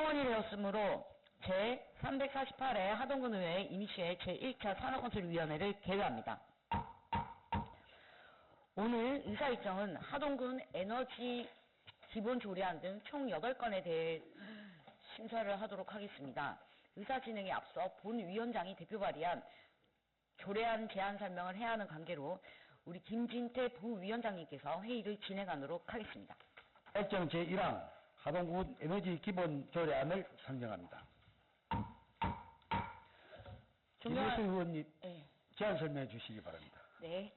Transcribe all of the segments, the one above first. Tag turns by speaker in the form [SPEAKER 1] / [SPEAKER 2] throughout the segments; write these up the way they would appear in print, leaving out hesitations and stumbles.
[SPEAKER 1] 하원이 되었으므로 제348회 하동군 의회 임시회 제1차 산업건설위원회를 개회합니다. 오늘 의사 일정은 하동군 에너지 기본조례안 등 총 8건에 대해 심사를 하도록 하겠습니다. 의사 진행에 앞서 본 위원장이 대표 발의한 조례안 제안 설명을 해야 하는 관계로 우리 김진태 부위원장님께서 회의를 진행하도록 하겠습니다.
[SPEAKER 2] 일정 제1항 하동군 에너지 기본조례안을 상정합니다. 김혜수 의원님, 네. 제안 설명해 주시기 바랍니다.
[SPEAKER 1] 네.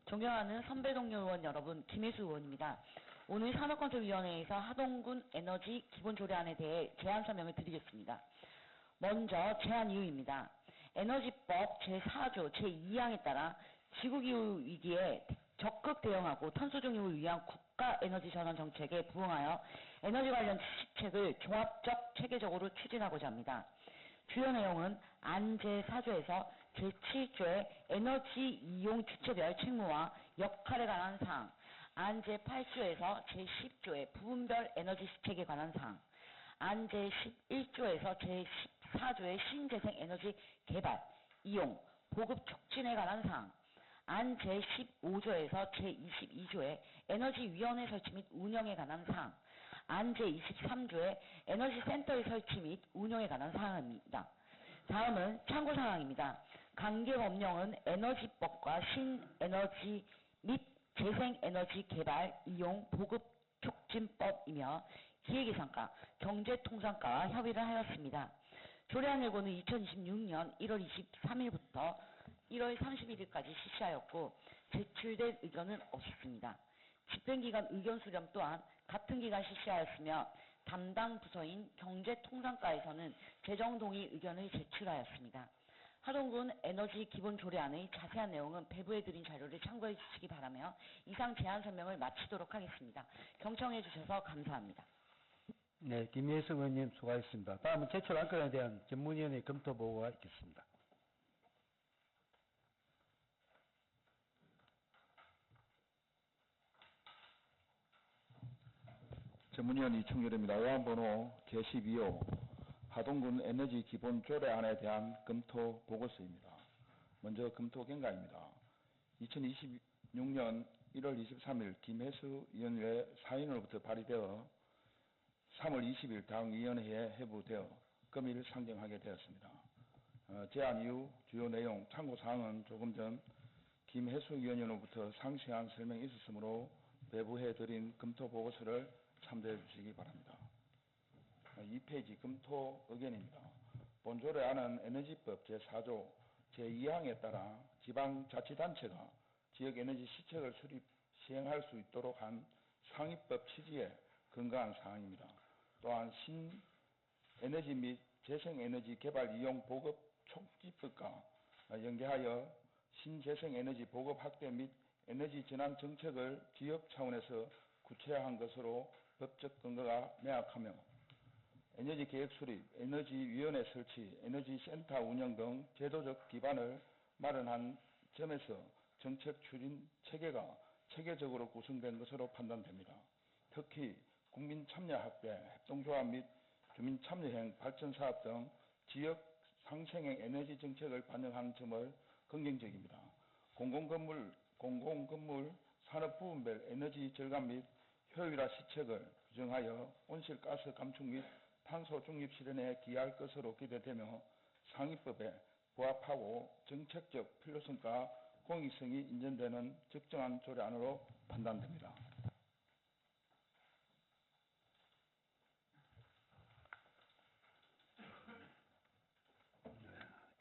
[SPEAKER 1] 존경하는 선배 동료 의원 여러분, 김혜수 의원입니다. 오늘 산업건설위원회에서 하동군 에너지 기본조례안에 대해 제안 설명을 드리겠습니다. 먼저 제안 이유입니다. 에너지법 제4조 제2항에 따라 지구기후 위기에 적극 대응하고 탄소 중립을 위한 국가 에너지 전환 정책에 부응하여 에너지 관련 시책을 종합적 체계적으로 추진하고자 합니다. 주요 내용은 안 제4조에서 제7조의 에너지 이용 주체별 책무와 역할에 관한 사항, 안 제8조에서 제10조의 부분별 에너지 시책에 관한 사항, 안 제11조에서 제14조의 신재생 에너지 개발, 이용, 보급 촉진에 관한 사항, 안 제15조에서 제22조의 에너지위원회 설치 및 운영에 관한 사항, 안 제23조의 에너지센터의 설치 및 운영에 관한 사항입니다. 다음은 참고사항입니다. 관계법령은 에너지법과 신에너지 및 재생에너지 개발, 이용, 보급 촉진법이며 기획예산과 경제통상과와 협의를 하였습니다. 조례안 예고는 2026년 1월 23일부터 1월 31일까지 실시하였고 제출된 의견은 없었습니다. 집행기간 의견 수렴 또한 같은 기간 실시하였으며 담당 부서인 경제통상과에서는 재정동의 의견을 제출하였습니다. 하동군 에너지 기본조례안의 자세한 내용은 배부해드린 자료를 참고해 주시기 바라며 이상 제안 설명을 마치도록 하겠습니다. 경청해 주셔서 감사합니다.
[SPEAKER 2] 네, 김혜수 의원님 수고하셨습니다. 다음은 제출 안건에 대한 전문위원회 검토 보고가 있겠습니다.
[SPEAKER 3] 전문위원 이충렬입니다. 의안번호 제12호 하동군 에너지 기본조례안에 대한 검토 보고서입니다. 먼저 검토 경과입니다. 2026년 1월 23일 김혜수 위원회 사인으로부터 발의되어 3월 20일 당위원회에 회부되어 금일 상정하게 되었습니다. 제안 이후 주요 내용 참고사항은 조금 전 김혜수 위원으로부터 상세한 설명이 있었으므로 배부해드린 검토 보고서를 참조해 주시기 바랍니다. 2페이지 검토 의견입니다. 본 조례안은 에너지법 제4조 제2항에 따라 지방자치단체가 지역에너지 시책을 시행할 수 있도록 한 상위법 취지에 근거한 사항입니다. 또한 신에너지 및 재생에너지 개발 이용 보급 촉진법과 연계하여 신재생에너지 보급 확대 및 에너지 전환 정책을 지역 차원에서 구체화한 것으로 법적 근거가 명확하며 에너지 계획 수립, 에너지위원회 설치, 에너지센터 운영 등 제도적 기반을 마련한 점에서 정책 추진 체계가 체계적으로 구성된 것으로 판단됩니다. 특히 국민 참여 확대, 협동조합 및 주민 참여형 발전사업 등 지역 상생형 에너지 정책을 반영한 점을 긍정적입니다. 공공건물 산업 부분별 에너지 절감 및 효율화 시책을 규정하여 온실가스 감축 및 탄소 중립 실현에 기여할 것으로 기대되며 상위법에 부합하고 정책적 필요성과 공익성이 인정되는 적정한 조례안으로 판단됩니다.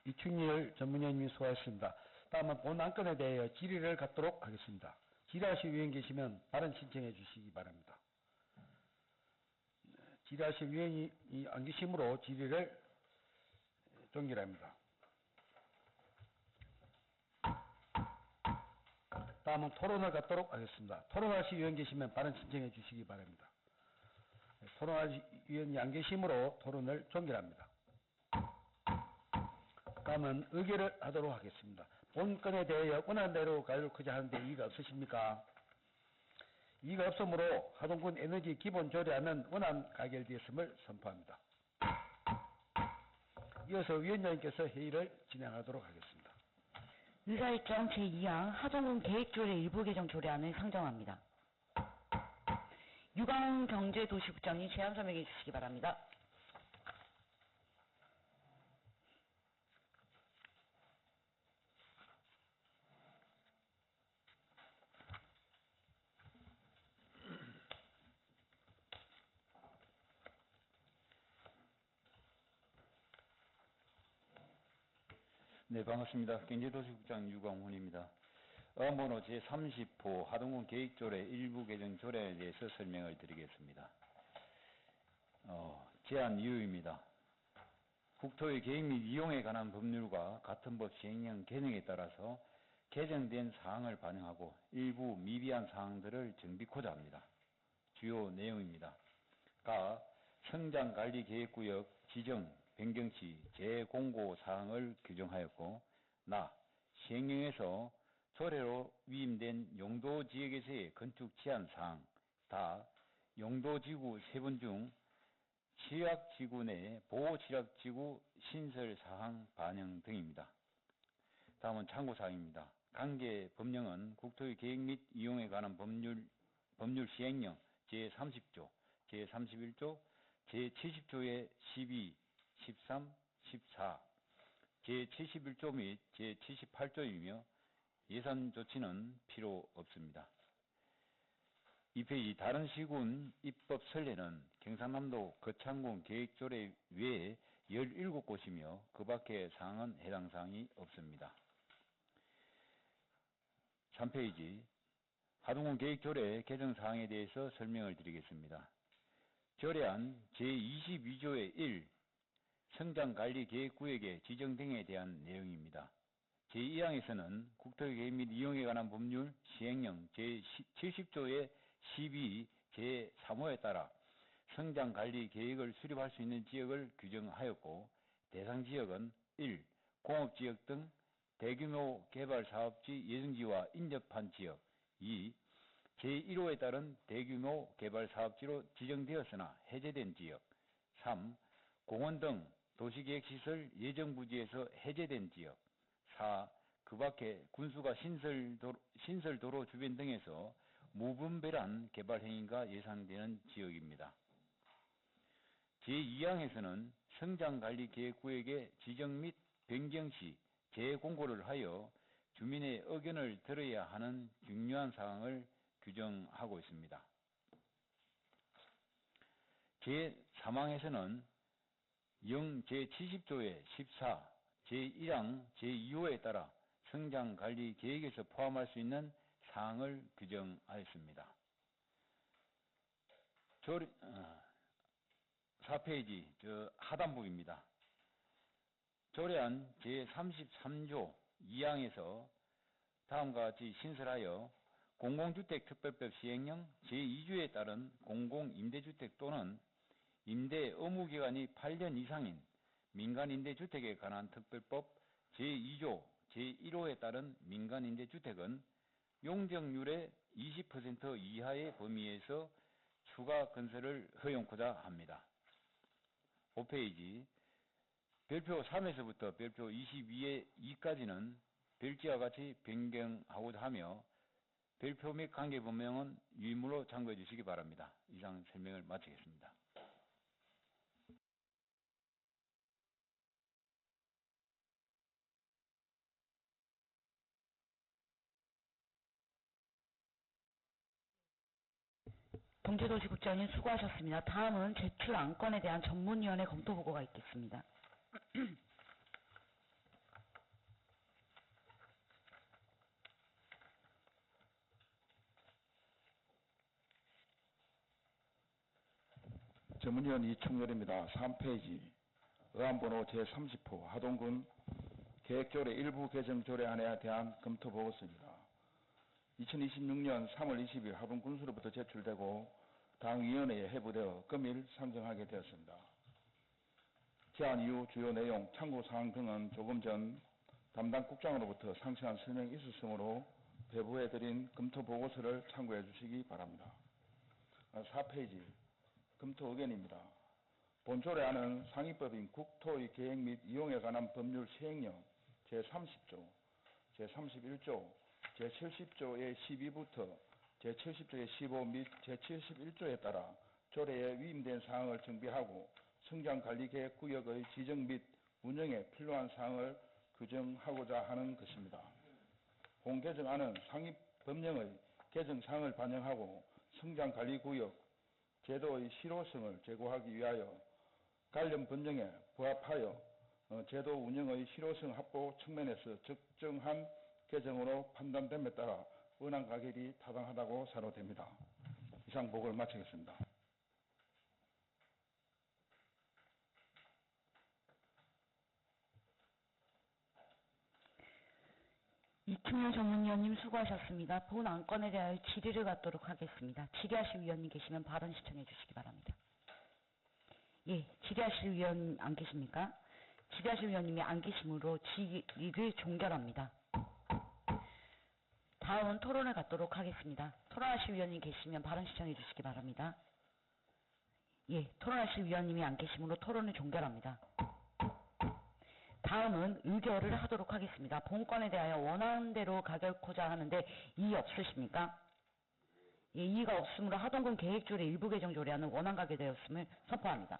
[SPEAKER 2] 이충렬 전문위원님이 수고하셨습니다. 다음은 본 안건에 대해 질의를 갖도록 하겠습니다. 질의하실 위원 계시면 발언 신청해 주시기 바랍니다. 질의하실 위원이 안 계시므로 질의를 종결합니다. 다음은 토론을 갖도록 하겠습니다. 토론하실 위원 계시면 발언 신청해 주시기 바랍니다. 토론하실 위원이 안 계시므로 토론을 종결합니다. 다음은 의결을 하도록 하겠습니다. 본 건에 대해 원하는 대로 가율 크지 하는데 이의가 없으십니까? 이가 없으므로 하동군 에너지 기본 조례안은 원안 가결되었음을 선포합니다. 이어서 위원장님께서 회의를 진행하도록 하겠습니다.
[SPEAKER 1] 의사일정 제2항 하동군 계획조례 일부 개정 조례안을 상정합니다. 유광훈 경제도시국장님 제안 설명해 주시기 바랍니다.
[SPEAKER 4] 네, 반갑습니다. 경제도시국장 유광훈입니다. 어번호 제30호 하동군 계획조례 일부 개정 조례에 대해서 설명을 드리겠습니다. 제안 이유입니다. 국토의 계획 및 이용에 관한 법률과 같은 법 시행령 개정에 따라서 개정된 사항을 반영하고 일부 미비한 사항들을 정비코자 합니다. 주요 내용입니다. 가 성장관리계획구역 지정 변경 시 재공고 사항을 규정하였고, 나 시행령에서 조례로 위임된 용도지역에서의 건축 제한 사항, 다 용도지구 세분 중 취약지구 내 보호취약지구 시설 사항 반영 등입니다. 다음은 참고사항입니다. 관계 법령은 국토의 계획 및 이용에 관한 법률 시행령 제30조, 제31조, 제70조의 12, 13, 14, 제71조 및 제78조이며 예산 조치는 필요 없습니다. 2페이지 다른 시군 입법 선례는 경상남도 거창군 계획조례 외에 17곳이며 그 밖의 사항은 해당 사항이 없습니다. 3페이지 하동군 계획조례 개정 사항에 대해서 설명을 드리겠습니다. 조례안 제22조의 1 성장관리계획구역의 지정 등에 대한 내용입니다. 제2항에서는 국토의 계획 및 이용에 관한 법률 시행령 제70조의 12 제3호에 따라 성장관리계획을 수립할 수 있는 지역을 규정하였고, 대상 지역은 1. 공업지역 등 대규모 개발사업지 예정지와 인접한 지역, 2. 제1호에 따른 대규모 개발사업지로 지정되었으나 해제된 지역, 3. 공원 등 도시계획시설 예정부지에서 해제된 지역, 4. 그 밖에 군수가 신설도로 주변 등에서 무분별한 개발 행위가 예상되는 지역입니다. 제2항에서는 성장관리계획구역의 지정 및 변경 시 재공고를 하여 주민의 의견을 들어야 하는 중요한 사항을 규정하고 있습니다. 제3항에서는 제70조의 14, 제1항, 제2호에 따라 성장관리계획에서 포함할 수 있는 사항을 규정하였습니다. 4페이지 하단부입니다. 조례안 제33조 2항에서 다음과 같이 신설하여 공공주택특별법 시행령 제2조에 따른 공공임대주택 또는 임대 의무기간이 8년 이상인 민간임대주택에 관한 특별법 제2조 제1호에 따른 민간임대주택은 용적률의 20% 이하의 범위에서 추가 건설을 허용코자 합니다. 5페이지 별표 3에서부터 별표 22의 2까지는 별지와 같이 변경하고자 하며 별표 및 관계 법령은 유의물로 참고해 주시기 바랍니다. 이상 설명을 마치겠습니다.
[SPEAKER 1] 경제도시국장님 수고하셨습니다. 다음은 제출 안건에 대한 전문위원회 검토보고가 있겠습니다.
[SPEAKER 3] 전문위원 이충렬입니다. 3페이지 의안번호 제30호 하동군 계획조례 일부 개정 조례안에 대한 검토 보고서입니다. 2026년 3월 20일 하동군수로부터 제출되고 당위원회에 회부되어 금일 상정하게 되었습니다. 제안 이후 주요 내용, 참고사항 등은 조금 전 담당 국장으로부터 상세한 설명이 있었으므로 배부해드린 검토 보고서를 참고해 주시기 바랍니다. 4페이지 검토 의견입니다. 본 조례안은 상위법인 국토의 계획 및 이용에 관한 법률 시행령 제30조, 제31조, 제70조의 12부터 제70조의 15 및 제71조에 따라 조례에 위임된 사항을 정비하고 성장관리계획구역의 지정 및 운영에 필요한 사항을 규정하고자 하는 것입니다. 본 개정안은 상위 법령의 개정 사항을 반영하고 성장관리구역 제도의 실효성을 제고하기 위하여 관련 법령에 부합하여 제도 운영의 실효성 확보 측면에서 적정한 개정으로 판단됨에 따라 은한 가결이 타당하다고 사료됩니다. 이상 보고를 마치겠습니다.
[SPEAKER 1] 이충렬 전문위원님 수고하셨습니다. 본 안건에 대하여 질의를 갖도록 하겠습니다. 질의하실 위원님 계시면 발언 시청해 주시기 바랍니다. 예, 질의하실 위원 안 계십니까? 질의하실 위원님이 안 계시므로 질의를 종결합니다. 다음은 토론을 갖도록 하겠습니다. 토론하실 위원님 계시면 발언 시청해 주시기 바랍니다. 예, 토론하실 위원님이 안 계시므로 토론을 종결합니다. 다음은 의결을 하도록 하겠습니다. 본건에 대하여 원하는 대로 가결코자 하는데 이의 없으십니까? 예, 이의가 없으므로 하동군 계획조례 일부 개정 조례안은 원안 가결되었음을 선포합니다.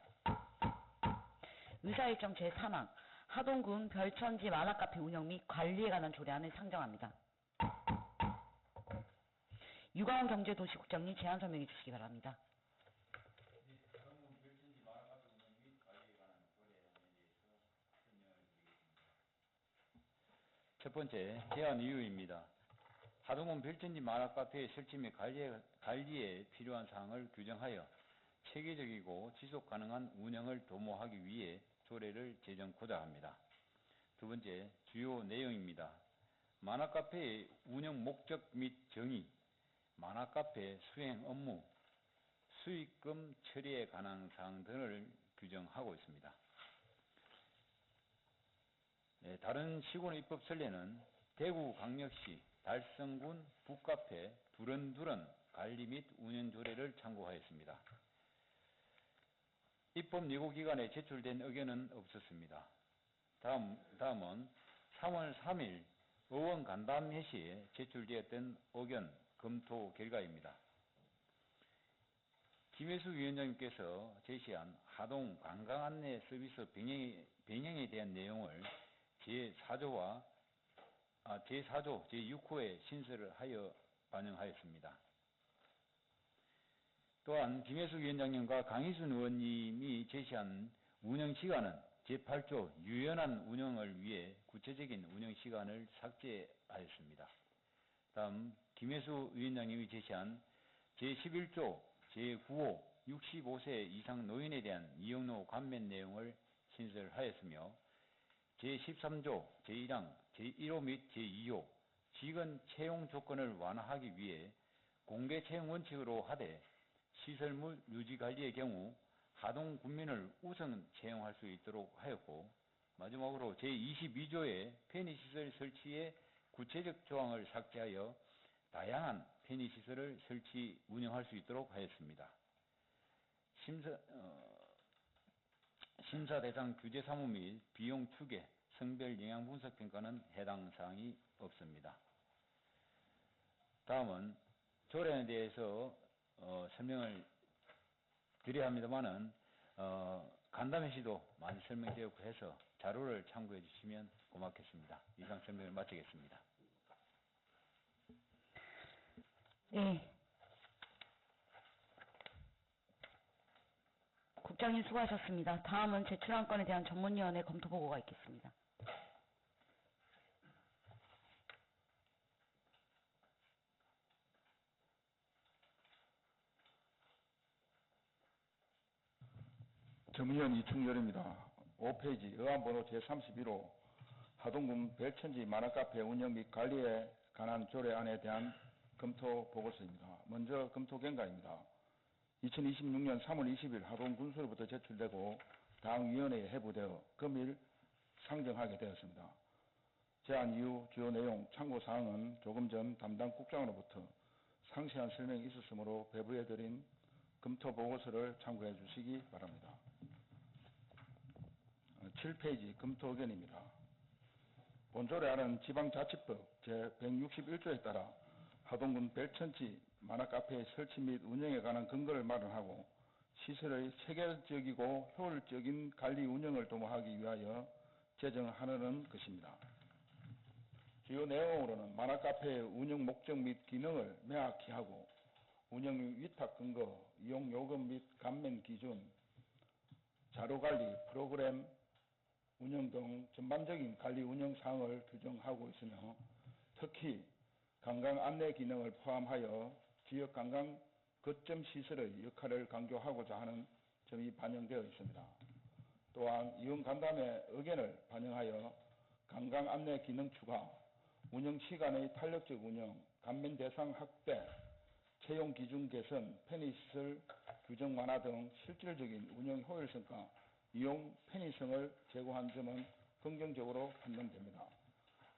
[SPEAKER 1] 의사일정 제3항 하동군 별천지 만화카페 운영 및 관리에 관한 조례안을 상정합니다. 유광훈 경제도시국장님 제안 설명해 주시기 바랍니다.
[SPEAKER 4] 하동군 별천지 만화카페 운영 및 관리에 관한 조례안에 대해서 설명을 드리겠습니다. 첫 번째, 제안 이유입니다. 하동군 별천지 만화카페의 설치 및 관리에 필요한 사항을 규정하여 체계적이고 지속 가능한 운영을 도모하기 위해 조례를 제정코자 합니다. 두 번째, 주요 내용입니다. 만화카페의 운영 목적 및 정의, 만화카페 수행 업무, 수익금 처리에 관한 사항 등을 규정하고 있습니다. 다른 시군 입법 선례는 대구광역시 달성군 북카페 두런두런 관리 및 운영 조례를 참고하였습니다. 입법 예고 기간에 제출된 의견은 없었습니다. 다음은 3월 3일 의원 간담회 시에 제출되었던 의견 검토 결과입니다. 김혜수 위원장님께서 제시한 하동 관광안내 서비스 변형에 대한 내용을 제4조, 제6호에 신설을 하여 반영하였습니다. 또한 김혜수 위원장님과 강희순 의원님이 제시한 운영시간은 제8조 유연한 운영을 위해 구체적인 운영시간을 삭제하였습니다. 다음 김혜수 위원장님이 제시한 제11조 제9호 65세 이상 노인에 대한 이용료 감면 내용을 신설하였으며 제13조 제1항 제1호 및 제2호 직원 채용 조건을 완화하기 위해 공개 채용 원칙으로 하되 시설물 유지관리의 경우 하동 군민을 우선 채용할 수 있도록 하였고, 마지막으로 제22조의 편의시설 설치에 구체적 조항을 삭제하여 다양한 편의시설을 설치, 운영할 수 있도록 하였습니다. 심사 대상 규제 사무 및 비용 추계, 성별 영향 분석 평가는 해당 사항이 없습니다. 다음은 조례에 대해서 설명을 드려야 합니다만은 간담회 시도 많이 설명되었고 해서 자료를 참고해 주시면 고맙겠습니다. 이상 설명을 마치겠습니다.
[SPEAKER 1] 예. 국장님 수고하셨습니다. 다음은 제출한 건에 대한 전문위원회 검토 보고가 있겠습니다.
[SPEAKER 3] 전문위원 이충렬입니다. 5페이지 의안번호 제31호 하동군 별천지 만화카페 운영 및 관리에 관한 조례안에 대한 검토 보고서입니다. 먼저 검토 경과입니다. 2026년 3월 20일 하동군수로부터 제출되고 당위원회에 회부되어 금일 상정하게 되었습니다. 제안 이후 주요 내용, 참고사항은 조금 전 담당 국장으로부터 상세한 설명이 있었으므로 배부해드린 검토 보고서를 참고해 주시기 바랍니다. 7페이지 검토 의견입니다. 본조례안은 지방자치법 제161조에 따라 하동군 별천지 만화카페의 설치 및 운영에 관한 근거를 마련하고 시설의 체계적이고 효율적인 관리 운영을 도모하기 위하여 제정하는 것입니다. 주요 내용으로는 만화카페의 운영 목적 및 기능을 명확히 하고 운영 위탁 근거, 이용 요금 및 감면 기준, 자료관리, 프로그램 운영 등 전반적인 관리 운영 사항을 규정하고 있으며 특히 관광 안내 기능을 포함하여 지역 관광 거점 시설의 역할을 강조하고자 하는 점이 반영되어 있습니다. 또한 이용 간담회 의견을 반영하여 관광 안내 기능 추가, 운영 시간의 탄력적 운영, 감면 대상 확대, 채용 기준 개선, 편의시설 규정 완화 등 실질적인 운영 효율성과 이용 편의성을 제고한 점은 긍정적으로 판단됩니다.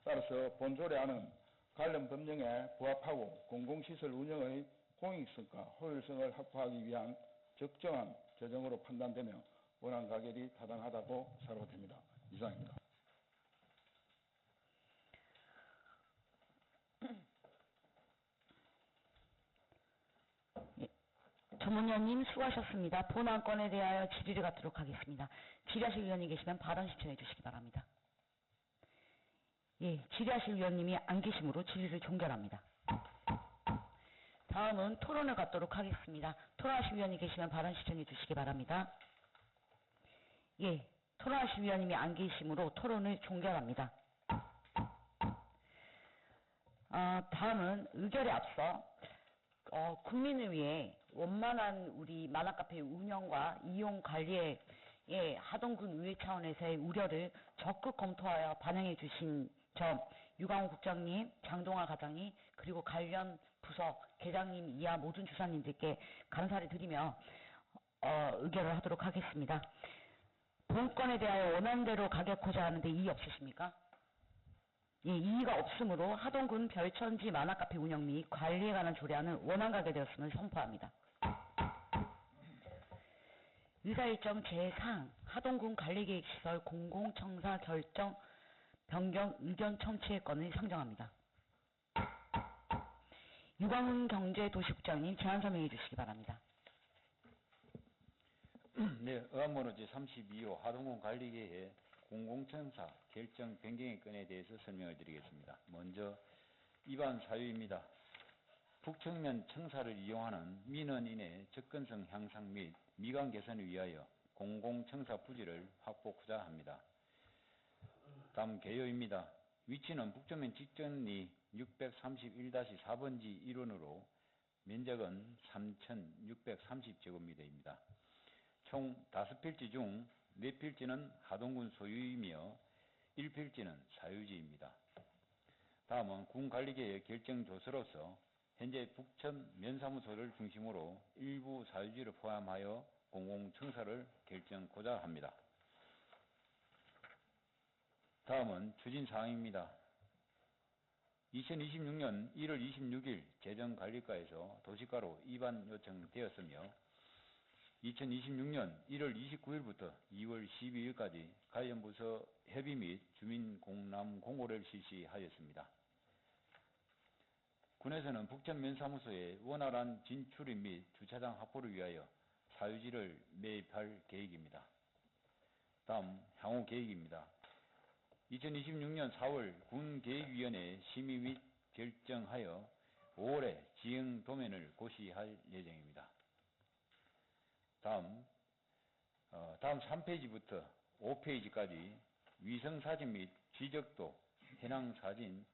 [SPEAKER 3] 따라서 본조례안은 관련 법령에 부합하고 공공시설 운영의 공익성과 효율성을 확보하기 위한 적정한 재정으로 판단되며 원안 가결이 타당하다고 사료됩니다. 이상입니다.
[SPEAKER 1] 전문위원님 수고하셨습니다. 본안건에 대하여 질의를 갖도록 하겠습니다. 질의하실 위원이 계시면 발언 신청해 주시기 바랍니다. 예, 질의하실 위원님이 안 계시므로 질의를 종결합니다. 다음은 토론을 갖도록 하겠습니다. 토론하실 위원이 계시면 발언 신청해 주시기 바랍니다. 예, 토론하실 위원님이 안 계시므로 토론을 종결합니다. 다음은 의결에 앞서 국민을 위해 원만한 우리 만화카페 운영과 이용 관리에 하동군 의회 차원에서의 우려를 적극 검토하여 반영해 주신 점 유광호 국장님, 장동아 과장님 그리고 관련 부서 계장님 이하 모든 주사님들께 감사를 드리며 의결을 하도록 하겠습니다. 본건에 대하여 원안대로 가겠고자 하는데 이의 없으십니까? 예, 이의가 없으므로 하동군 별천지 만화카페 운영 및 관리에 관한 조례안은 원안 가결되었음을 선포합니다. 의사일정 제3 하동군 관리계획시설 공공청사 결정 변경 의견 첨취의 건을 상정합니다. 유광훈 경제도시국장님 제안 설명해 주시기 바랍니다.
[SPEAKER 4] 네, 의안번호 제32호 하동군 관리계획 공공청사 결정 변경의 건에 대해서 설명을 드리겠습니다. 먼저 위반 사유입니다. 북측면 청사를 이용하는 민원인의 접근성 향상 및 미관 개선을 위하여 공공청사 부지를 확보하고자 합니다. 다음 개요입니다. 위치는 북쪽면 직전리 631-4번지 1원으로 면적은 3,630제곱미터입니다. 총 5필지 중 4필지는 하동군 소유이며 1필지는 사유지입니다. 다음은 군관리계획 결정조서로서 현재 북천 면사무소를 중심으로 일부 사유지를 포함하여 공공청사를 결정하고자 합니다. 다음은 추진사항입니다. 2026년 1월 26일 재정관리과에서 도시가로 입안 요청되었으며 2026년 1월 29일부터 2월 12일까지 관련 부서 협의 및 주민공람 공고를 실시하였습니다. 군에서는 북천 면사무소의 원활한 진출입 및 주차장 확보를 위하여 사유지를 매입할 계획입니다. 다음 향후 계획입니다. 2026년 4월 군계획위원회 심의 및 결정하여 5월에 지형 도면을 고시할 예정입니다. 다음 3페이지부터 5페이지까지 위성사진 및 지적도, 해낭사진,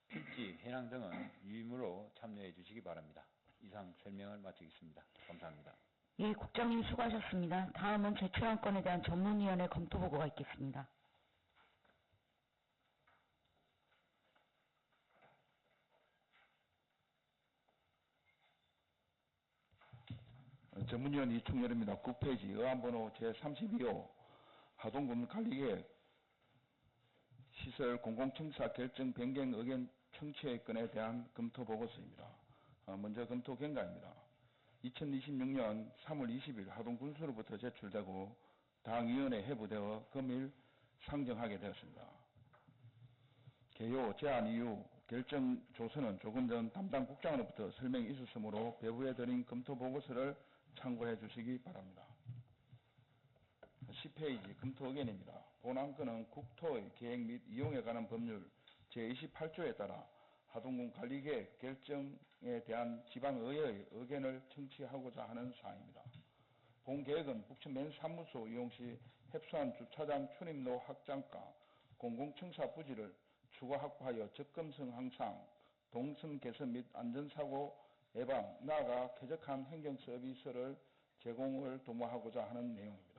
[SPEAKER 4] 필지, 해낭 등은 유의무로 참여해 주시기 바랍니다. 이상 설명을 마치겠습니다. 감사합니다.
[SPEAKER 1] 예, 국장님 수고하셨습니다. 다음은 제출안건에 대한 전문위원회 검토보고가 있겠습니다.
[SPEAKER 3] 전문위원 이충렬입니다. 9페이지 의안번호 제32호 하동군 관리계획 시설 공공청사 결정 변경 의견 청취의 건에 대한 검토 보고서입니다. 먼저 검토 경과입니다. 2026년 3월 20일 하동군수로부터 제출되고 당위원회에 회부되어 금일 상정하게 되었습니다. 개요 제안 이유 결정 조서는 조금 전 담당 국장으로부터 설명이 있었으므로 배부해드린 검토 보고서를 참고해 주시기 바랍니다. 10페이지 검토 의견입니다. 본 안건은 국토의 계획 및 이용에 관한 법률 제28조에 따라 하동군 관리계획 결정에 대한 지방의회의 의견을 청취하고자 하는 사항입니다. 본 계획은 북천면 사무소 이용 시 협소한 주차장 출입로 확장과 공공청사 부지를 추가 확보하여 접근성 향상, 동선 개선 및 안전사고 예방, 나아가 쾌적한 행정 서비스를 제공을 도모하고자 하는 내용입니다.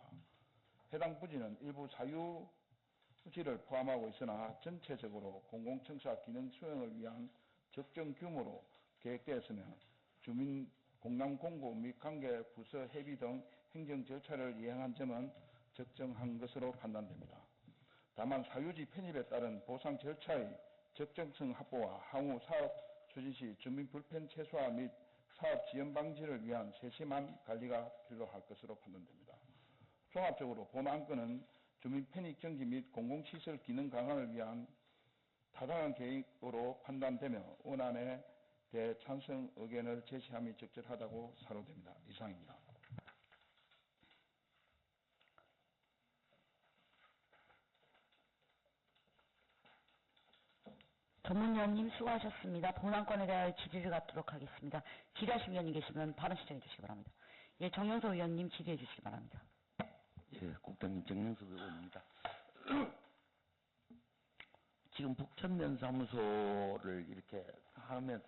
[SPEAKER 3] 해당 부지는 일부 사유지를 포함하고 있으나 전체적으로 공공청사 기능 수행을 위한 적정 규모로 계획되었으며 주민 공람 공고 및 관계 부서 협의 등 행정 절차를 이행한 점은 적정한 것으로 판단됩니다. 다만 사유지 편입에 따른 보상 절차의 적정성 확보와 향후 사업 추진 시 주민 불편 최소화 및 사업 지연 방지를 위한 세심한 관리가 필요할 것으로 판단됩니다. 종합적으로 본 안건은 주민 편익 정지 및 공공시설 기능 강화를 위한 타당한 계획으로 판단되며 원안에 대해 찬성 의견을 제시함이 적절하다고 사료됩니다. 이상입니다.
[SPEAKER 1] 전문위원님 수고하셨습니다. 본안건에 대하여 질의를 갖도록 하겠습니다. 질의하신 위원님 계시면 발언 신청해 주시기 바랍니다. 예, 정영석 위원님 질의해 주시기 바랍니다.
[SPEAKER 5] 예, 국장님 정영석 의원입니다. 지금 북천면 사무소를 이렇게 하면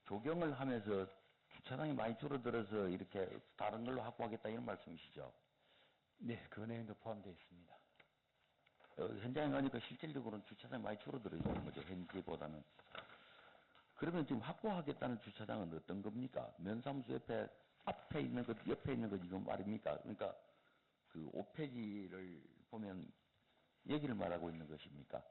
[SPEAKER 5] 조경을 하면서 주차장이 많이 줄어들어서 이렇게 다른 걸로 확보하겠다 이런 말씀이시죠?
[SPEAKER 4] 네, 그 내용도 포함되어 있습니다.
[SPEAKER 5] 현장에 가니까 실질적으로는 주차장이 많이 줄어들어 있는 거죠, 현지보다는. 그러면 지금 확보하겠다는 주차장은 어떤 겁니까? 면사무소 옆에, 앞에 있는 것, 옆에 있는 것, 이건 말입니까? 그러니까 그 5페이지를 보면 여기를 말하고 있는 것입니까?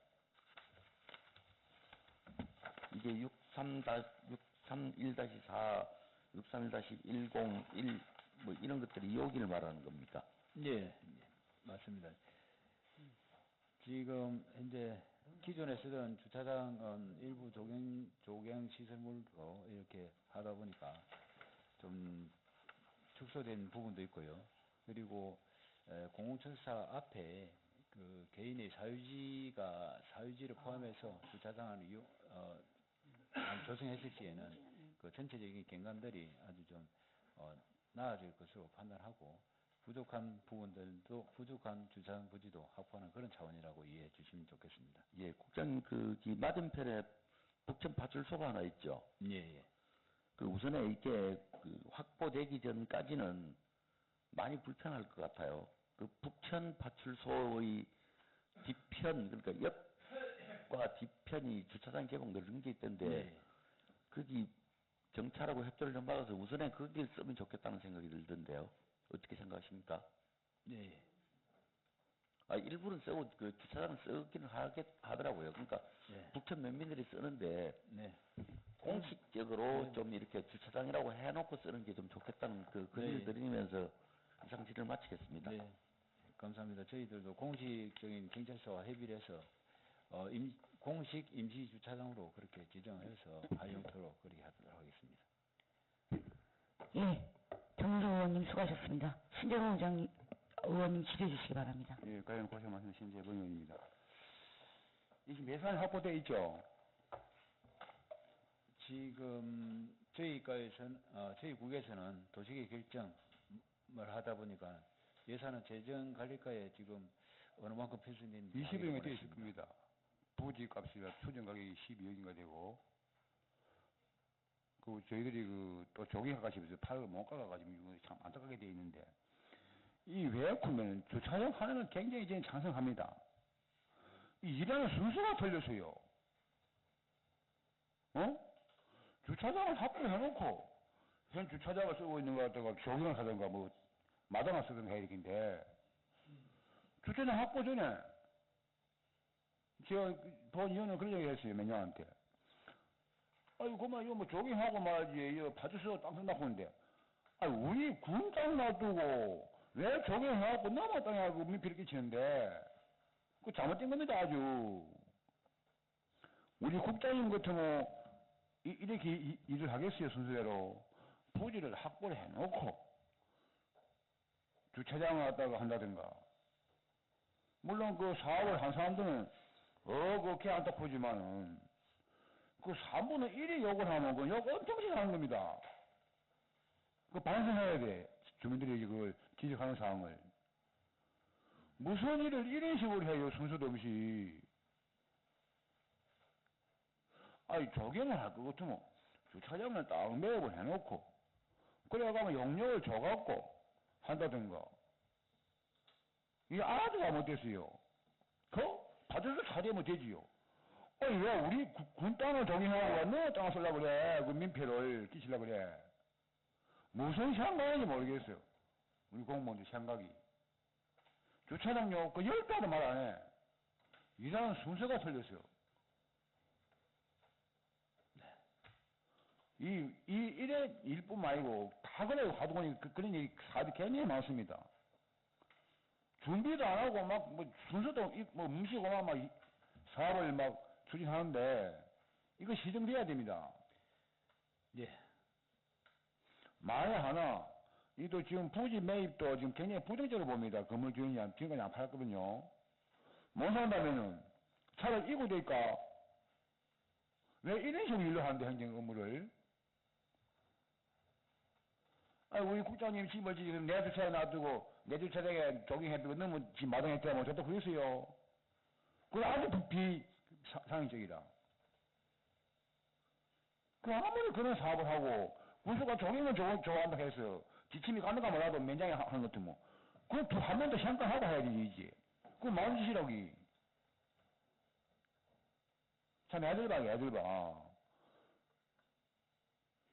[SPEAKER 5] 이게 631-4, 631-101, 뭐 이런 것들이 여기를 말하는 겁니까?
[SPEAKER 4] 예, 맞습니다. 지금 현재 기존에 쓰던 주차장은 일부 조경 시설물로 이렇게 하다 보니까 좀 축소된 부분도 있고요. 그리고 공공청사 앞에 그 개인의 사유지를 포함해서 주차장을 조성했을 시에는 그 전체적인 경관들이 아주 좀 나아질 것으로 판단하고 부족한 부분들도 부족한 주차장 부지도 확보하는 그런 차원이라고 이해해 주시면 좋겠습니다.
[SPEAKER 5] 예, 국장님 이 맞은편에 북천 파출소가 하나 있죠.
[SPEAKER 4] 예, 예.
[SPEAKER 5] 그 우선에 이게 확보되기 전까지는 많이 불편할 것 같아요. 그 북천 파출소의 뒤편, 그러니까 옆과 뒤편이 주차장 개방 늘린 게 있던데,
[SPEAKER 4] 예.
[SPEAKER 5] 거기 정찰하고 협조를 좀 받아서 우선에 거기를 쓰면 좋겠다는 생각이 들던데요. 어떻게 생각하십니까?
[SPEAKER 4] 네.
[SPEAKER 5] 일부는 쓰고 그 주차장을 쓰기는 하더라고요. 그러니까
[SPEAKER 4] 네.
[SPEAKER 5] 북천 면민들이 쓰는데
[SPEAKER 4] 네.
[SPEAKER 5] 공식적으로 좀 이렇게 주차장이라고 해놓고 쓰는 게 좀 좋겠다는 그 건의를
[SPEAKER 4] 네.
[SPEAKER 5] 드리면서 이상 질의를 마치겠습니다.
[SPEAKER 4] 네. 감사합니다. 저희들도 공식적인 경찰서와 협의를 해서 공식 임시 주차장으로 그렇게 지정해서 활용토록 그렇게 하도록 하겠습니다.
[SPEAKER 1] 예, 정영석 의원님 수고하셨습니다. 신재범 의원님 질의해 주시기 바랍니다.
[SPEAKER 2] 예, 과연 고생 많으신 신재범 의원입니다. 이게 예산이 확보되어 있죠?
[SPEAKER 4] 지금 저희 국에서는 도시계 결정을 하다 보니까 예산은 재정관리과에 지금 어느 만큼 편성됐는지
[SPEAKER 2] 20억이 되어 있을 겁니다. 부지 값이가 추정 가격이 12억인가 되고, 그 저희들이 또 조기가가지고 팔을 못 가가지고 이거 참 안타깝게 되어 있는데, 이 외곽구면 주차장 하나는 굉장히 저는 찬성합니다. 이 일하는 순서가 틀렸어요. 주차장을 확보해놓고 현 주차장을 쓰고 있는 것 같다가 조경을 하든가 뭐 마당을 쓰든가 이렇게인데, 주차장 확보 전에 본 의원은 그런 얘기 했어요, 매년한테. 아이고, 그만, 이거 뭐 조깅하고 말이지, 이거 파주서 땅 쓴다고 하는데. 아니, 우리 군 땅 놔두고, 왜 조깅해갖고 남아 땅하고 민폐를 끼치는데, 그거 잘못된 겁니다, 아주. 우리 국장님 같으면, 이렇게 일을 하겠어요, 순서대로. 부지를 확보를 해놓고, 주차장을 갖다가 한다든가. 물론 그 사업을 한 사람들은, 그렇게 안타까지만은, 그 3분의 1이 욕을 하면 그 욕 엄청나게 하는 겁니다. 그 반성해야 돼. 주민들이 그걸 지적하는 사항을. 무슨 일을 이런 식으로 해요, 순서도 없이. 아니, 조경을 할 것 같으면 주차장을 딱 매업을 해놓고, 그래가면 용역을 줘갖고 한다든가. 이게 아주 잘못됐어요. 그, 받아서 차리면 되지요. 아니, 왜 우리 군 땅을 조경하고 너 땅을 쓰려고 그래? 그 민폐를 끼치려고 그래? 무슨 생각인지 모르겠어요. 우리 공무원들 생각이. 주차장요, 그 10배도 말 안 해. 일하는 순서가 틀렸어요. 이래 일뿐만 아니고, 다 그래요. 하도보니 그런 얘기, 사업이 굉장히 많습니다. 준비도 안 하고, 막, 뭐, 순서도, 뭉치고 막, 사업을 막 추진하는데, 이거 시정돼야 됩니다.
[SPEAKER 4] 예.
[SPEAKER 2] 만에 하나, 이도 지금 부지 매입도 지금 굉장히 부정적으로 봅니다. 건물주인이 지금까지 안 팔았거든요. 못 산다면은 차라리 이고될까? 왜 이런 식으로 일로 하는데, 행정 업무를? 아니, 우리 국장님 집을 지금 내 주차에 놔두고, 내 주차장에 조깅해두고 너무 집 마당에 대면 저도 그랬어요. 그건 아주 비상식적이다. 그 아무리 그런 사업을 하고, 군수가 조깅을 좋아한다 해서, 지침이 가는가 몰라도 면장에 하는 것도 뭐, 그거 한 번 더 생각하고 해야 되지. 그거 마음 짓이라기. 참 애들 봐, 애들 봐.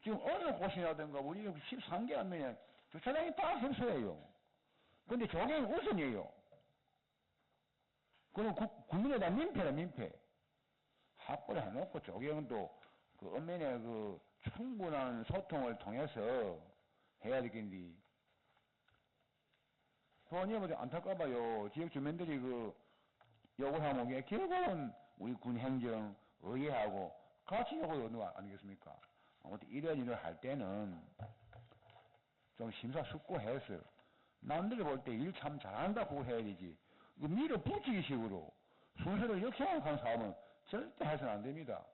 [SPEAKER 2] 지금 어느 곳이라든가, 우리 13개 하면 주차장이 다 생소해요. 근데 조경이 우선이에요. 그럼 국민에 대한 민폐다, 민폐. 확보를 해놓고 조경도 그 엄면에 그 충분한 소통을 통해서 해야 되겠는데. 본인이 뭐 안타까워요. 지역 주민들이 그 욕을 하면 게 결국은 우리 군 행정, 의회하고 같이 욕을 얻는 거 아니겠습니까? 아무튼 이런 일을 할 때는 좀 심사숙고해서 남들이 볼 때 일 참 잘한다고 해야 되지. 그 밀어붙이기 식으로 순서를 역행하는 사업은 절대 해서는 안 됩니다.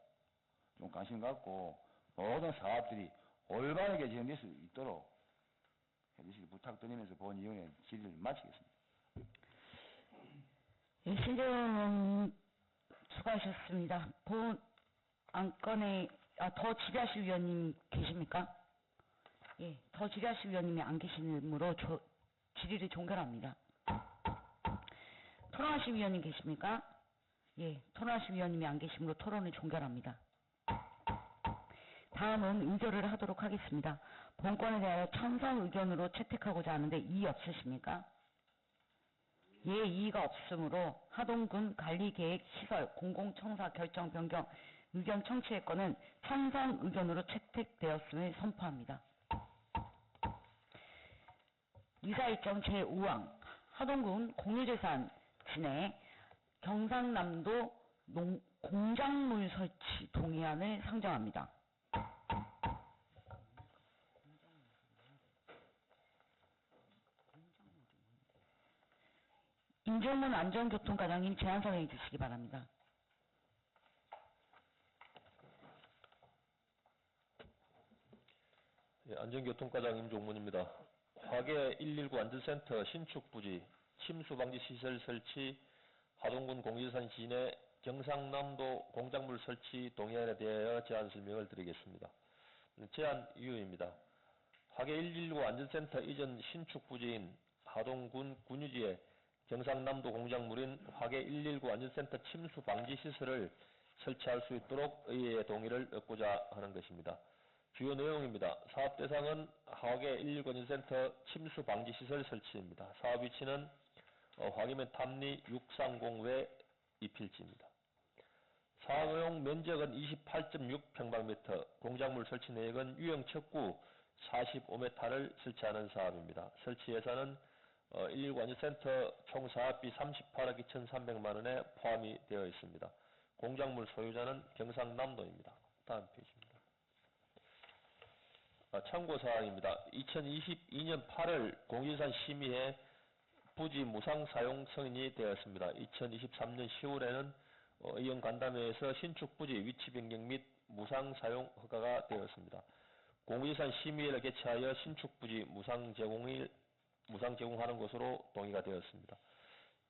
[SPEAKER 2] 좀 관심 갖고 모든 사업들이 올바르게 진행될 수 있도록 해주시기 부탁드리면서 본 의원의 질의를 마치겠습니다.
[SPEAKER 1] 예, 신재원 수고하셨습니다. 본 안건에 더 질의하실 위원님 계십니까? 예, 더 질의하실 위원님이 안 계시므로 질의를 종결합니다. 토론하실 위원님 계십니까? 예, 토론하실 위원님이 안 계시므로 토론을 종결합니다. 다음은 의결을 하도록 하겠습니다. 본건에 대하여 찬성 의견으로 채택하고자 하는데 이의 없으십니까? 예, 이의가 없으므로 하동군 관리계획 시설 공공청사 결정 변경 의견 청취의 건은 찬성 의견으로 채택되었음을 선포합니다. 의사일정 제5항 하동군 공유재산 진해 경상남도 공작물 설치 동의안을 상정합니다. 임종문 안전교통과장님 제안 선행해 주시기 바랍니다.
[SPEAKER 6] 예, 안전교통과장 임종문입니다. 화계 119 안전센터 신축 부지 침수 방지 시설 설치 하동군 공유재산 시내 경상남도 공작물 설치 동의안에 대하여 제안 설명을 드리겠습니다. 제안 이유입니다. 화계 119 안전센터 이전 신축 부지인 하동군 군유지에 경상남도 공작물인 화계 119 안전센터 침수 방지 시설을 설치할 수 있도록 의회의 동의를 얻고자 하는 것입니다. 주요 내용입니다. 사업 대상은 화계 119 안전센터 침수 방지 시설 설치입니다. 사업 위치는 화계면 탐리 630외 2필지입니다. 사용 면적은 28.6평방미터, 공작물 설치 내역은 유형 척구 45m를 설치하는 사업입니다. 설치 예산은 119 안전센터 총 사업비 38억 2,300만 원에 포함이 되어 있습니다. 공작물 소유자는 경상남도입니다. 다음 페이지입니다. 참고사항입니다. 2022년 8월 공지산 심의에 부지 무상 사용 승인이 되었습니다. 2023년 10월에는 이용 간담회에서 신축 부지 위치 변경 및 무상 사용 허가가 되었습니다. 공지산 심의회를 개최하여 신축 부지 무상 제공하는 것으로 동의가 되었습니다.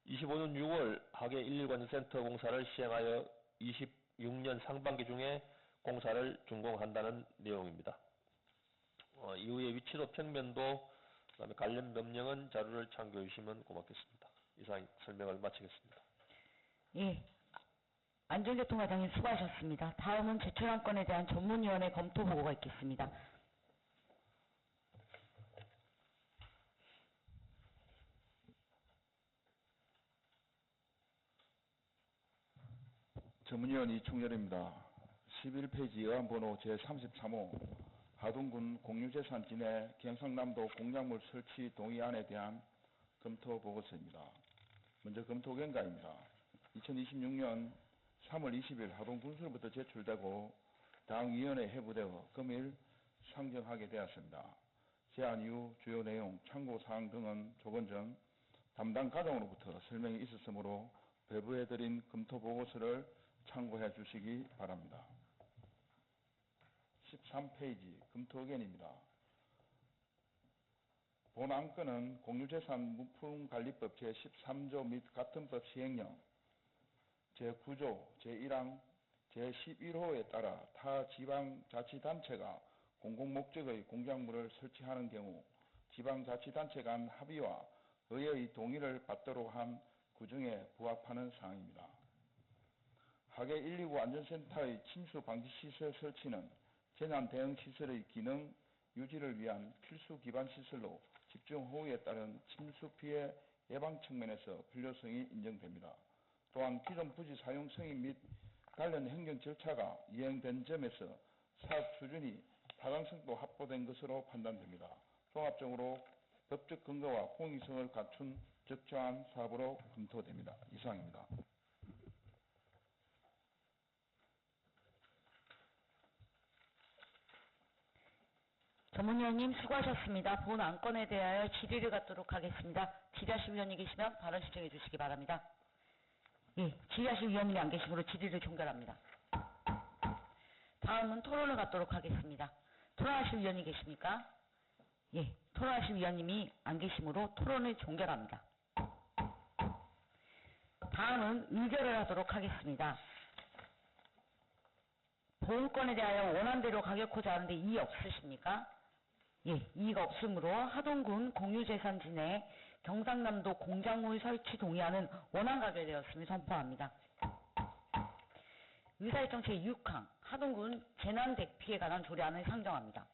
[SPEAKER 6] 25년 6월 하계 119 안전센터 공사를 시행하여 26년 상반기 중에 공사를 준공한다는 내용입니다. 이후에 위치도 평면도 그다음에 관련 법령은 자료를 참고해 주시면 고맙겠습니다. 이상 설명을 마치겠습니다.
[SPEAKER 1] 예. 안전교통과장님 수고하셨습니다. 다음은 제초안건에 대한 전문위원회 검토 보고가 있겠습니다.
[SPEAKER 3] 전문위원 이충렬입니다. 11페이지 의안번호 제33호 하동군 공유재산 진해 경상남도 공작물 설치 동의안에 대한 검토 보고서입니다. 먼저 검토 경과입니다. 2026년 3월 20일 하동군수로부터 제출되고 당위원회에 회부되어 금일 상정하게 되었습니다. 제안 이후 주요 내용, 참고사항 등은 조건 전 담당 과장으로부터 설명이 있었으므로 배부해드린 검토 보고서를 참고해 주시기 바랍니다. 13페이지 검토 의견입니다. 본 안건은 공유재산 무품관리법 제13조 및 같은 법 시행령 제9조 제1항 제11호에 따라 타 지방자치단체가 공공목적의 공작물을 설치하는 경우 지방자치단체 간 합의와 의회의 동의를 받도록 한 규정에 부합하는 사항입니다. 하계 119 안전센터의 침수 방지 시설 설치는 재난 대응 시설의 기능 유지를 위한 필수 기반 시설로 집중호우에 따른 침수 피해 예방 측면에서 필요성이 인정됩니다. 또한 기존 부지 사용 승인 및 관련 행정 절차가 이행된 점에서 사업 수준이 타당성도 확보된 것으로 판단됩니다. 종합적으로 법적 근거와 공익성을 갖춘 적정한 사업으로 검토됩니다. 이상입니다.
[SPEAKER 1] 전문위원님 수고하셨습니다. 본 안건에 대하여 질의를 갖도록 하겠습니다. 질의하실 위원이 계시면 발언 신청해 주시기 바랍니다. 예, 질의하실 위원님이 안 계시므로 질의를 종결합니다. 다음은 토론을 갖도록 하겠습니다. 토론하실 위원이 계십니까? 예, 토론하실 위원님이 안 계시므로 토론을 종결합니다. 다음은 의결을 하도록 하겠습니다. 보험건에 대하여 원안대로 가격코자 하는데 이의 없으십니까? 예, 이의가 없으므로 하동군 공유재산 진해 경상남도 공작물 설치 동의안은 원안 가결되었음을 선포합니다. 의사일정 제6항 하동군 재난대피에 관한 조례안을 상정합니다.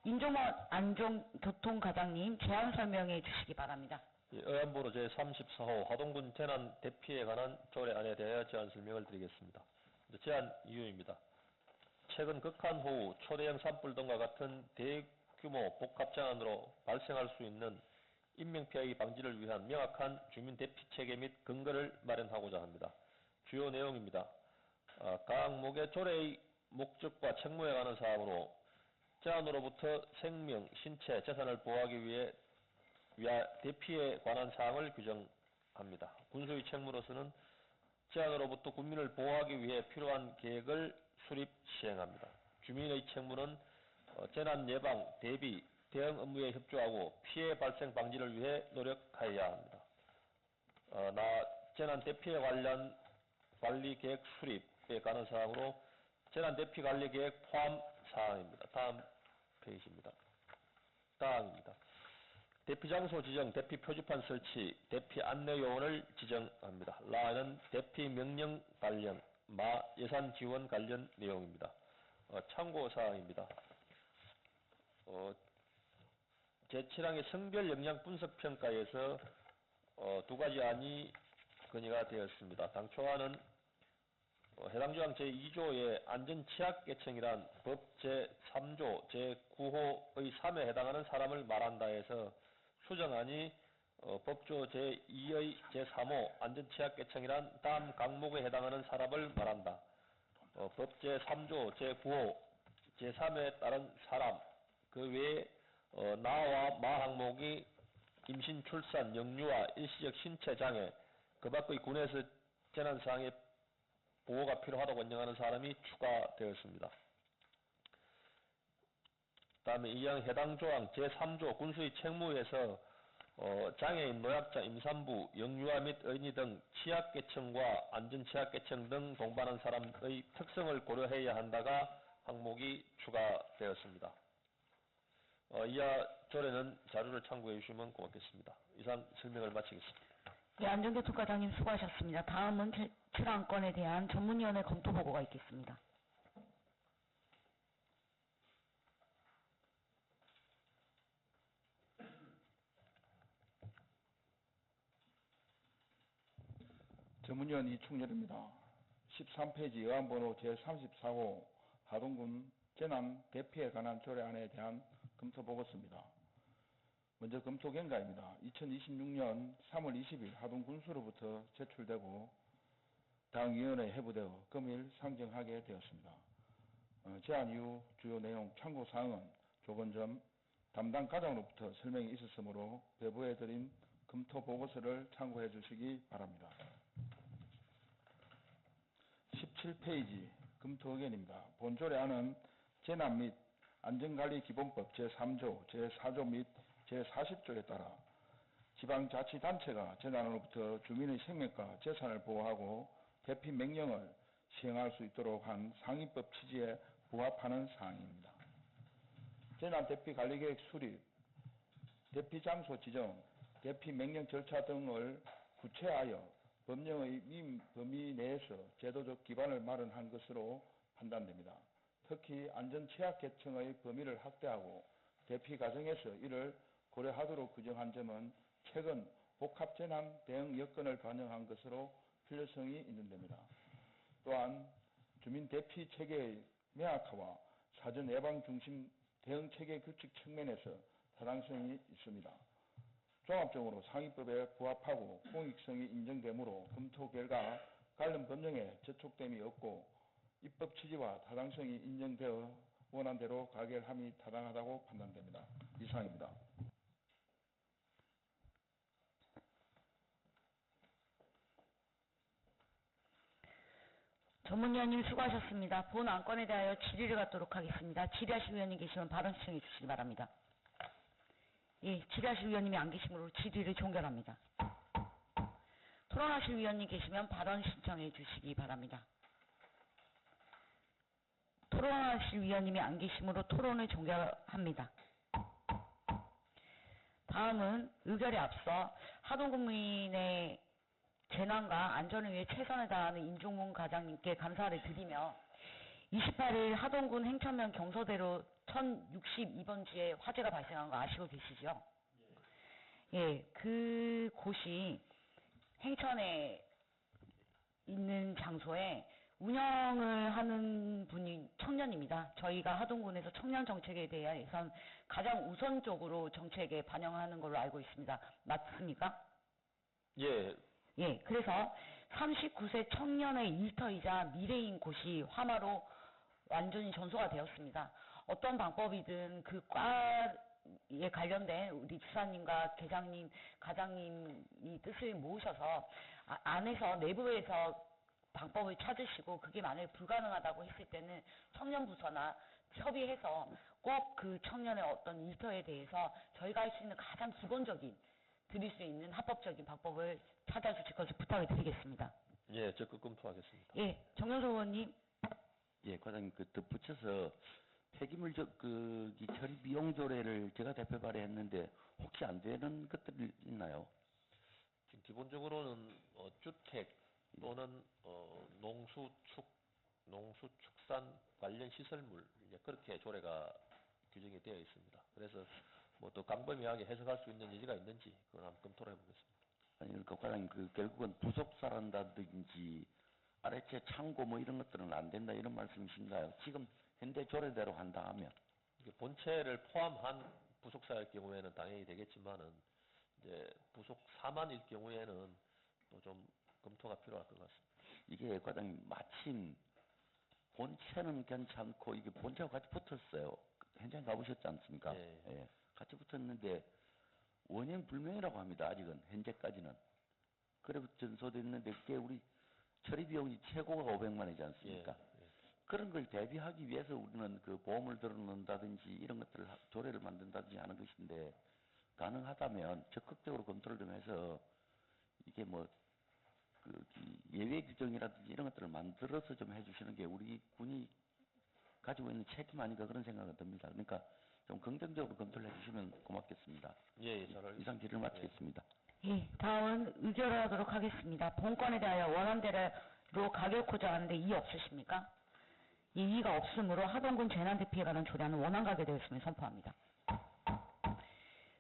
[SPEAKER 1] 인종원 안전교통과장님 제안 설명해 주시기 바랍니다.
[SPEAKER 6] 의안번호 제34호 하동군 재난 대피에 관한 조례안에 대하여 제안 설명을 드리겠습니다. 제안 이유입니다. 최근 극한호우, 초대형 산불 등과 같은 대규모 복합재난으로 발생할 수 있는 인명피해 방지를 위한 명확한 주민 대피 체계 및 근거를 마련하고자 합니다. 주요 내용입니다. 각 조례의 목적과 책무에 관한 사항으로 재난으로부터 생명, 신체, 재산을 보호하기 위해 대피에 관한 사항을 규정합니다. 군수의 책무로서는 재난으로부터 국민을 보호하기 위해 필요한 계획을 수립, 시행합니다. 주민의 책무는 재난 예방, 대비, 대응 업무에 협조하고 피해 발생 방지를 위해 노력하여야 합니다. 재난 대피에 관련 관리 계획 수립에 관한 사항으로 재난 대피 관리 계획 포함 사항입니다. 다음 페이지입니다. 사항입니다. 대피 장소 지정, 대피 표지판 설치, 대피 안내 요원을 지정합니다. 라는 대피 명령 관련, 예산 지원 관련 내용입니다. 참고 사항입니다. 제7항의 성별 역량 분석 평가에서 두 가지 안이 건의가 되었습니다. 당초안은 해당 조항 제2조의 안전취약계층이란 법 제3조 제9호의 3에 해당하는 사람을 말한다 해서 수정안이 법조 제2의 제3호 안전취약계층이란 다음 항목에 해당하는 사람을 말한다. 법 제3조 제9호 제3에 따른 사람 그 외에 나와 마 항목이 임신, 출산, 영유아, 일시적 신체장애 그 밖의 군에서 재난사항에 보호가 필요하다고 인정하는 사람이 추가되었습니다. 다음에 이항 해당 조항 제3조 군수의 책무에서 장애인, 노약자, 임산부, 영유아 및 어린이 등 취약계층과 안전취약계층 등 동반한 사람의 특성을 고려해야 한다가 항목이 추가되었습니다. 이하 조례는 자료를 참고해 주시면 고맙겠습니다. 이상 설명을 마치겠습니다.
[SPEAKER 1] 예, 안전교통과장님 수고하셨습니다. 다음은 7안건에 대한 전문위원회 검토 보고가 있겠습니다.
[SPEAKER 3] 전문위원 이충렬입니다. 13페이지 의안번호 제34호 하동군 재난 대피에 관한 조례안에 대한 검토 보고서입니다. 먼저 검토 경과입니다. 2026년 3월 20일 하동군수로부터 제출되고 당위원회에 회부되어 금일 상정하게 되었습니다. 제안 이후 주요 내용 참고사항은 조건점 담당 과장으로부터 설명이 있었으므로 배부해드린 검토 보고서를 참고해 주시기 바랍니다. 17페이지 검토 의견입니다. 본 조례안은 재난 및 안전관리기본법 제3조, 제4조 및 제40조에 따라 지방자치단체가 재난으로부터 주민의 생명과 재산을 보호하고 대피 명령을 시행할 수 있도록 한 상위법 취지에 부합하는 사항입니다. 재난 대피 관리계획 수립, 대피 장소 지정, 대피 명령 절차 등을 구체하여 법령의 범위 내에서 제도적 기반을 마련한 것으로 판단됩니다. 특히 안전취약계층의 범위를 확대하고 대피 과정에서 이를 고려하도록 규정한 점은 최근 복합재난 대응 여건을 반영한 것으로 필요성이 있는 데입니다. 또한 주민 대피 체계의 명확화와 사전 예방 중심 대응 체계 규칙 측면에서 타당성이 있습니다. 종합적으로 상위법에 부합하고 공익성이 인정되므로 검토 결과 관련 법령에 저촉됨이 없고 입법 취지와 타당성이 인정되어 원안대로 가결함이 타당하다고 판단됩니다. 이상입니다.
[SPEAKER 1] 전문위원님 수고하셨습니다. 본 안건에 대하여 질의를 갖도록 하겠습니다. 질의하실 위원님 계시면 발언 신청해 주시기 바랍니다. 예, 질의하실 위원님이 안 계시므로 질의를 종결합니다. 토론하실 위원님 계시면 발언 신청해 주시기 바랍니다. 토론하실 위원님이 안 계시므로 토론을 종결합니다. 다음은 의결에 앞서 하동군민의 재난과 안전을 위해 최선을 다하는 임종문 과장님께 감사를 드리며 28일 하동군 행천면 경서대로 1062번지에 화재가 발생한 거 아시고 계시죠? 예, 그 곳이 행천에 있는 장소에 운영을 하는 분이 청년입니다. 저희가 하동군에서 청년 정책에 대해서 가장 우선적으로 정책에 반영하는 걸로 알고 있습니다. 맞습니까?
[SPEAKER 6] 예,
[SPEAKER 1] 예, 그래서 39세 청년의 일터이자 미래인 곳이 화마로 완전히 전소가 되었습니다. 어떤 방법이든 그 과에 관련된 우리 지사님과 계장님, 과장님이 뜻을 모으셔서 안에서 내부에서 방법을 찾으시고 그게 만약에 불가능하다고 했을 때는 청년부서나 협의해서 꼭 그 청년의 어떤 일터에 대해서 저희가 할 수 있는 가장 기본적인 드릴 수 있는 합법적인 방법을 찾아주실 것을 부탁을 드리겠습니다.
[SPEAKER 6] 예, 적극 검토하겠습니다.
[SPEAKER 1] 예, 정영석 의원님.
[SPEAKER 5] 예, 과장님, 덧붙여서 폐기물 처리 비용 조례를 제가 대표 발의했는데 혹시 안 되는 것들이 있나요?
[SPEAKER 6] 지금 기본적으로는 주택 또는 농수축산 관련 시설물 그렇게 조례가 규정이 되어 있습니다. 그래서 뭐 또 광범위하게 해석할 수 있는 여지가 있는지 그건 한번 검토를 해보겠습니다.
[SPEAKER 5] 아니, 그러니까 과장님, 결국은 부속사란다든지 아래채 창고 뭐 이런 것들은 안 된다 이런 말씀이신가요? 지금 현재 조례대로 한다 하면.
[SPEAKER 6] 이게 본체를 포함한 부속사일 경우에는 당연히 되겠지만은 이제 부속 사만일 경우에는 또 좀 검토가 필요할 것 같습니다.
[SPEAKER 5] 이게 과장님 마침 본체는 괜찮고 이게 본체하고 같이 붙었어요. 현장 가보셨지 않습니까?
[SPEAKER 6] 예.
[SPEAKER 5] 예. 같이 붙었는데 원인 불명이라고 합니다. 아직은 현재까지는. 그래 전소돼 있는데 그게 우리 처리 비용이 최고가 500만 원이지 않습니까?
[SPEAKER 6] 예.
[SPEAKER 5] 그런 걸 대비하기 위해서 우리는 그 보험을 들어놓는다든지 이런 것들을 조례를 만든다든지 하는 것인데 가능하다면 적극적으로 검토를 좀 해서 이게 뭐 그 예외 규정이라든지 이런 것들을 만들어서 좀 해주시는 게 우리 군이 가지고 있는 책임 아닌가 그런 생각이 듭니다. 그러니까 좀 긍정적으로 검토를 해주시면 고맙겠습니다.
[SPEAKER 6] 예, 잘 알겠습니다.
[SPEAKER 5] 이상 질의를 마치겠습니다.
[SPEAKER 1] 예, 다음은 의결하도록 하겠습니다. 본건에 대하여 원안대로 가결코자 하는데 이의 없으십니까? 예, 이의가 없으므로 하동군 재난대피에 관한 조례안은 원안 가결되었음을 선포합니다.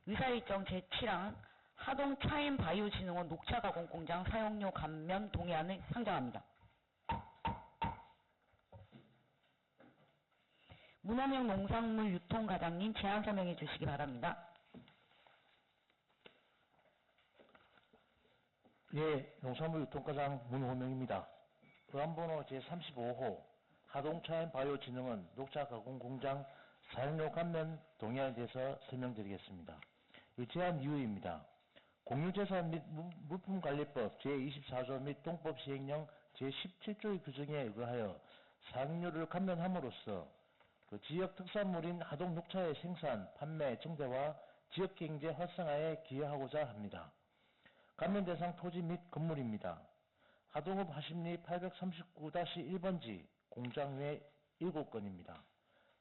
[SPEAKER 1] 의사일정 제7항 하동 차인바이오진흥원 녹차가공공장 사용료 감면 동의안을 상정합니다. 문원영 농산물 유통과장님 제안 설명해 주시기 바랍니다.
[SPEAKER 7] 예, 농산물 유통과장 문호명입니다. 의안번호 제35호 하동차인바이오진흥원 녹차가공공장 사용료 감면 동의안에 대해서 설명드리겠습니다. 이 제안 이유입니다. 공유재산 및 물품관리법 제24조 및 동법 시행령 제17조의 규정에 의거하여 사용료를 감면함으로써 그 지역 특산물인 하동 녹차의 생산, 판매, 정대와 지역 경제 활성화에 기여하고자 합니다. 감면 대상 토지 및 건물입니다. 하동읍 하심리 839-1번지 공장 외 7건입니다.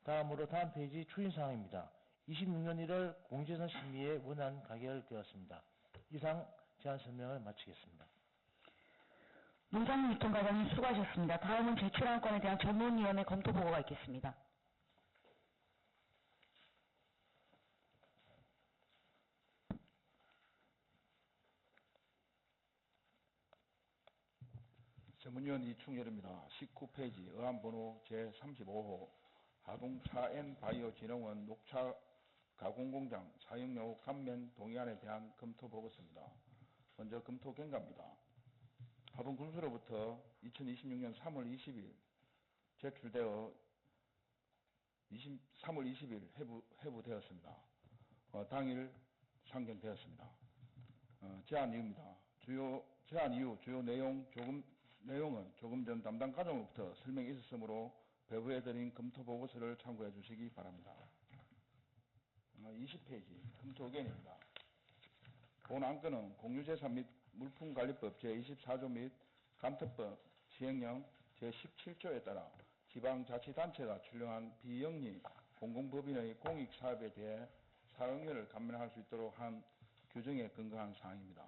[SPEAKER 7] 다음으로 다음 페이지 추인사항입니다. 26년 1월 공유재산 심의에 원안 가결되었습니다. 이상 제안 설명을 마치겠습니다.
[SPEAKER 1] 농산물 유통과장님 수고하셨습니다. 다음은 제출한 건에 대한 전문위원회 검토 보고가 있겠습니다.
[SPEAKER 3] 전문위원 이충렬입니다. 19페이지 의안번호 제35호 하동차앤바이오진흥원 녹차 가공공장 사용료 감면 동의안에 대한 검토 보고서입니다. 먼저 검토 경과입니다. 하동군수로부터 2026년 3월 20일 제출되어 3월 20일 회부되었습니다. 당일 상정되었습니다. 제안 이유입니다. 제안 이유 주요 내용은 조금 전 담당 과장으로부터 설명이 있었으므로 배부해드린 검토 보고서를 참고해 주시기 바랍니다. 20페이지 검토 의견입니다. 본 안건은 공유재산 및 물품관리법 제24조 및 감특법 시행령 제17조에 따라 지방자치단체가 출력한 비영리 공공법인의 공익사업에 대해 사용료를 감면할 수 있도록 한 규정에 근거한 사항입니다.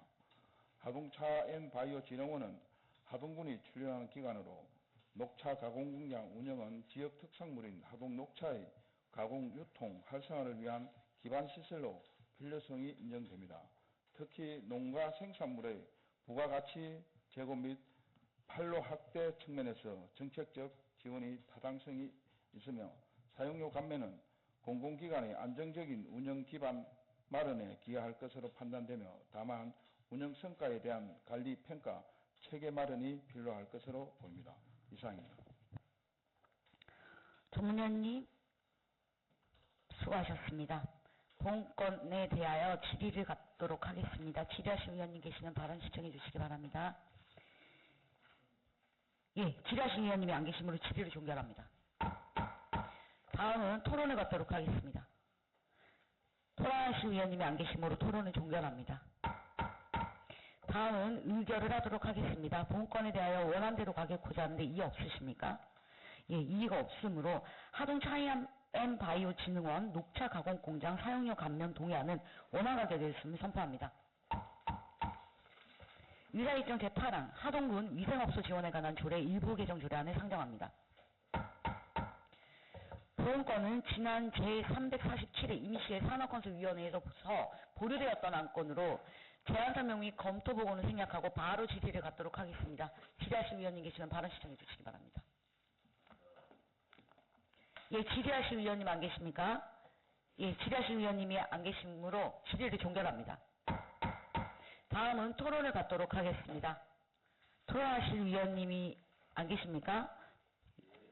[SPEAKER 3] 하동차앤바이오진흥원은 하동군이 출연하는 기관으로 녹차 가공공장 운영은 지역 특산물인 하동 녹차의 가공, 유통, 활성화를 위한 기반시설로 필요성이 인정됩니다. 특히 농가 생산물의 부가가치 제고 및 판로 확대 측면에서 정책적 지원이 타당성이 있으며 사용료 감면은 공공기관의 안정적인 운영 기반 마련에 기여할 것으로 판단되며 다만 운영 성과에 대한 관리 평가 체계 마련이 필요할 것으로 보입니다. 이상입니다.
[SPEAKER 1] 전문위원님 수고하셨습니다. 본건에 대하여 질의를 갖도록 하겠습니다. 질의하실 위원님 계시면 발언 시청해 주시기 바랍니다. 예, 질의하실 위원님이 안 계시므로 질의를 종결합니다. 다음은 토론을 갖도록 하겠습니다. 토론하실 위원님이 안 계시므로 토론을 종결합니다. 다음은 의결을 하도록 하겠습니다. 본건에 대하여 원안대로 가결코자 하는데 이의 없으십니까? 예, 이의가 없으므로 하동차이앤바이오진흥원 녹차가공공장 사용료 감면 동의안은 원안 가결되었음을 선포합니다. 의사일정 제8항 하동군 위생업소 지원에 관한 조례 일부 개정 조례안을 상정합니다. 본 보론건은 지난 제347회 임시회 산업건설위원회에서 보류되었던 안건으로 제안설명 및 검토보고는 생략하고 바로 질의를 갖도록 하겠습니다. 질의하실 위원님 계시면 발언 시청해 주시기 바랍니다. 예, 질의하실 위원님 안 계십니까? 예, 질의하실 위원님이 안 계시므로 질의를 종결합니다. 다음은 토론을 갖도록 하겠습니다. 토론하실 위원님이 안 계십니까?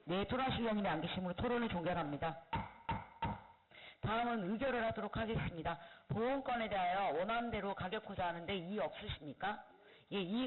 [SPEAKER 1] 네, 토론하실 위원님이 안 계시므로 토론을 종결합니다. 다음은 의결을 하도록 하겠습니다. 보험건에 대하여 원하는 대로 가격 고자하는데 이의 없으십니까? 예, 이의가